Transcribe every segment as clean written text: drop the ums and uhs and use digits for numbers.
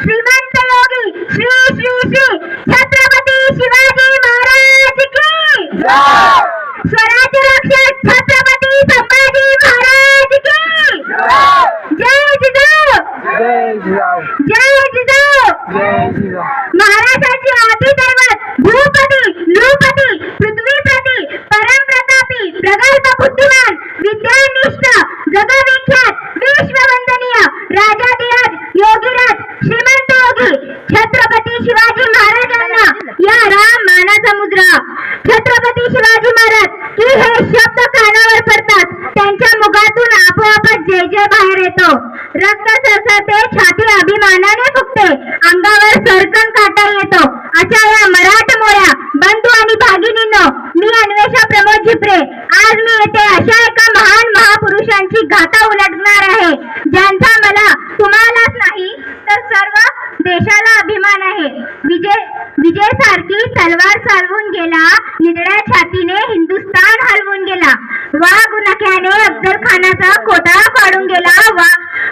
श्रीमंत योगी श्री श्री श्री छत्रपती शिवाजी महाराज की स्वराज्य रक्षक छत्रपती संभाजी महाराज की जय जिजाऊ जय जिजाऊ। महाराष्ट्राची आदिदैवत भूपती नृपती पृथ्वीपती परमप्रतापी प्रगल्भ बुद्धिमान विद्यानिष्ठ जगविख्यात विश्ववंदनीय राजाधिराज योगीराज श्रीमंत योगी छत्रपती शिवाजी महाराजांना या राम मानाचा मुद्रा। छत्रपती शिवाजी महाराज की हे शब्द कानावर पडतात त्यांच्या मुखातून आपोआपच जय जय बाहेर येतो। रक्त सरसरते, छाती अभिमानाने फुगते, अंगावर सरकन काटा येतो। अशा या मराठमोळ्या बंधू आणि भगिनींनो, मी अन्वेषा प्रमोद झिपरे आज मी येथे अशा एका महान महापुरुषांची गाथा उलटणार आहे ज्यांचा मला तुम्हालाच नाही तर सर्व देशाला अभिमान आहे। विजय सारखी तलवार चालवून गेला, निधड्या छातीने हिंदुस्थान हलवून गेला। वाघ नख्याने अफजल खानाचा कोटळा फाडून गेला,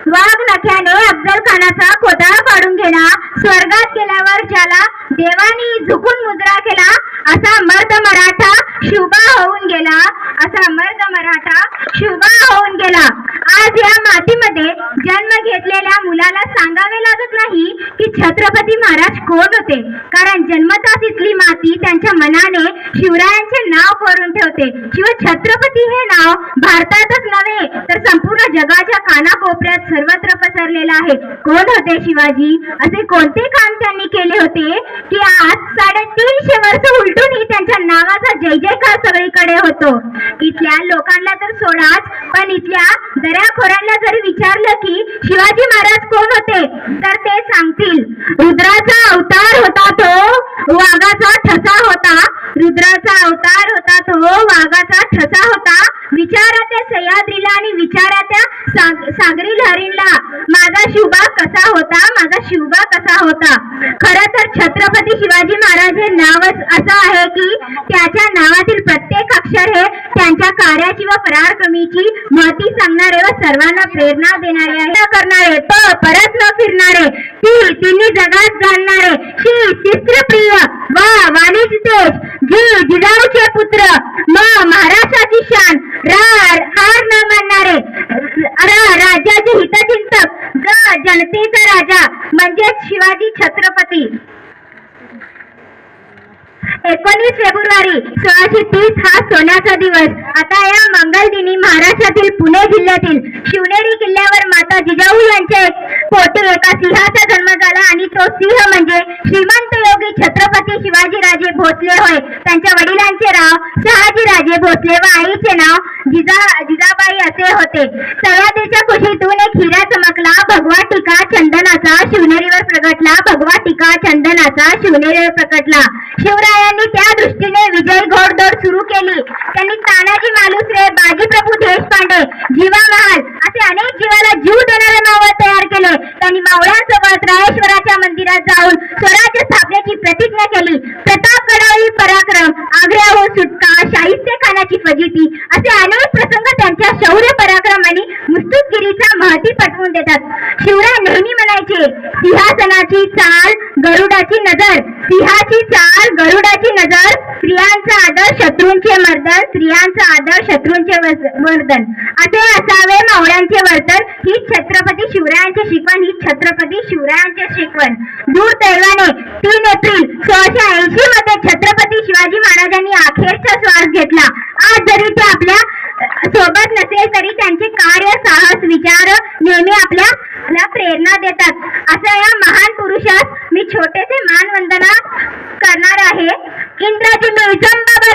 वाघ नख्याने अफजल खानाचा कोटळा फाडून गेला। स्वर्गात गेल्यावर ज्याला देवानी झुकून मुद्रा केला, असा मर्द मराठा शिवबा होऊन गेला, असा मर्द मराठा शिवबा होऊन गेला। आज या मातीमध्ये जन्म घेतलेल्या मुलाला सांगावे लागत नाही की छत्रपती महाराज कोण होते, कारण जन्मताच इथली माती त्यांच्या मनाने शिवरायांचे नाव करून ठेवते। शिवाय छत्रपती हे नाव भारतातच नव्हे तर संपूर्ण जगाच्या कानाकोपऱ्यात सर्वत्र पसरलेलं आहे। कोण होते शिवाजी? असे कोणते काम त्यांनी केले होते की आज 350 वर्ष उलटूनही त्यांच्या नावाचा जय जयकार सगळीकडे होतो? इथल्या लोकांना तर सोडाच, पण इथल्या दऱ्याखोऱ्यांना जरी विचारलं की शिवाजी महाराज कोण होते तर ते सांगतील, रुद्राचा अवतार होता तो, वाघाचा ठसा होता। रुद्राचा अवतार होता तो, वाघाचा ठसा होता। विचारा त्या सह्याद्रीला आणि विचारा त्या सागरी लहरीला, माझा शिवबा कसा होता, माझा शिवबा कसा होता। खरं तर छत्रपती शिवाजी महाराज हे नावच असं आहे की त्याच्या नावातील प्रत्येक अक्षर हे त्यांच्या कार्याची व पराक्रमीची महती सांगणारे व सर्वांना प्रेरणा देणारे आहे, करणारे परत न फिरणारे, तिन्ही जगात जाणणारे, श्री शिस्त्रप्रिय व वाणिज्य तेज जिजाऊचे पुत्र, महाराष्ट्राची शान, हार न मानणारे, राज्याचे हितचिंतक, जनतेचा राजा म्हणजेच शिवाजी छत्रपती। 19 फेब्रुवारी 1630 हा सोन्याचा दिवस। आता या मंगलदिनी महाराष्ट्रातील पुणे जिल्ह्यातील शिवनेरी किल्ल्यावर माता जिजाऊ यांच्या पोटी एका सिंहाचा जन्म झाला आणि तो सिंह म्हणजे श्रीमंत योगी छत्रपती शिवाजीराजे भोसले होय। त्यांच्या वडिलांचे नाव शहाजीराजे भोसले व आईचे नाव जिजाबाई असे होते। सह्याद्रीच्या कुशीतून एक हिरा चमकला, भगवा टीका चंदनाचा शिवनेरीवर प्रगटला, भगवा टीका चंदनाचा शिवनेरीवर प्रगटला। शिवरायांनी त्या दृष्टीने विजय घोडदौड सुरू केली। त्यांनी तानाजी मालुसरे, बाजीप्रभू देशपांडे, जीवा महाल असे अनेक जीवाला जीव देणारे मावळ तयार केले। त्यांनी मावळ्यांसोबत रायेश्वराच्या मंदिरात जाऊन स्वराज्य स्थापनेची प्रतिज्ञा केली। प्रतापगडावरील पराक्रम, आग्र्याहून सुटका, शाहिस्ते खानाची फजिती असे अनेक प्रसंग त्यांच्या शौर्य पराक्रम आणि मुस्तुदगिरीचा महती पटवून देतात। शिवराय नेहमी म्हणायचे, सिंहासनाची चाल गरुडाची नजर, सिंहाची चाल गरुडाची नजर, स्त्रियांचा आदर शत्रूंचे मर्दन, स्त्रियांचा आदर शत्रूंचे वर्दन असे असावे मावळ्यांचे वर्तन। ही छत्रपती शिवरायांची शिकवण, ही छत्रपती शिवरायांची शिकवण। दुर्दैवाने 3 एप्रिल 1680 मध्ये छत्रपती शिवाजी महाराजांनी अखेरचा श्वास घेतला। आज जरी ते आपल्या सोबत नसेल तरी त्यांचे कार्य, साहस, विचार नेहमी आपल्याला प्रेरणा देतात। अशा या महान पुरुषास मी छोटेसे मानवंदना करणार आहे। इंद्राजी मी जंबाबा